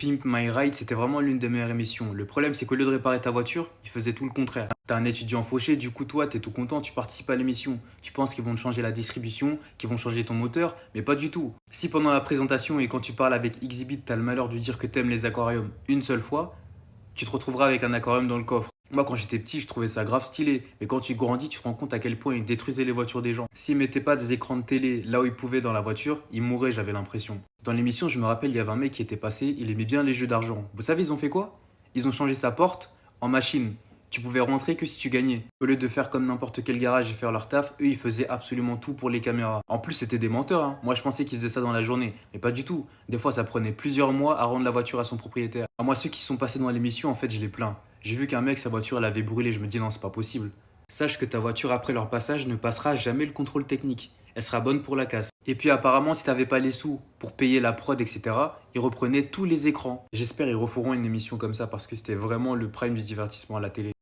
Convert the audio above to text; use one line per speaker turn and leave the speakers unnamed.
Pimp My Ride, c'était vraiment l'une des meilleures émissions. Le problème, c'est qu'au lieu de réparer ta voiture, ils faisaient tout le contraire. T'as un étudiant fauché, du coup, toi, t'es tout content, tu participes à l'émission. Tu penses qu'ils vont te changer la distribution, qu'ils vont changer ton moteur, mais pas du tout. Si pendant la présentation et quand tu parles avec Exhibit, t'as le malheur de dire que t'aimes les aquariums une seule fois, tu te retrouveras avec un aquarium dans le coffre. Moi, quand j'étais petit, je trouvais ça grave stylé. Mais quand tu grandis, tu te rends compte à quel point ils détruisaient les voitures des gens. S'ils mettaient pas des écrans de télé là où ils pouvaient dans la voiture, ils mouraient, j'avais l'impression. Dans l'émission, je me rappelle, il y avait un mec qui était passé, il aimait bien les jeux d'argent. Vous savez, ils ont fait quoi? Ils ont changé sa porte en machine. Tu pouvais rentrer que si tu gagnais. Au lieu de faire comme n'importe quel garage et faire leur taf, eux ils faisaient absolument tout pour les caméras. En plus c'était des menteurs, hein. Moi je pensais qu'ils faisaient ça dans la journée, mais pas du tout. Des fois ça prenait plusieurs mois à rendre la voiture à son propriétaire. Moi ceux qui sont passés dans l'émission en fait je les plains. J'ai vu qu'un mec sa voiture elle avait brûlé, je me dis non c'est pas possible. Sache que ta voiture après leur passage ne passera jamais le contrôle technique. Elle sera bonne pour la casse. Et puis apparemment si t'avais pas les sous pour payer la prod etc, ils reprenaient tous les écrans. J'espère ils referont une émission comme ça parce que c'était vraiment le prime du divertissement à la télé.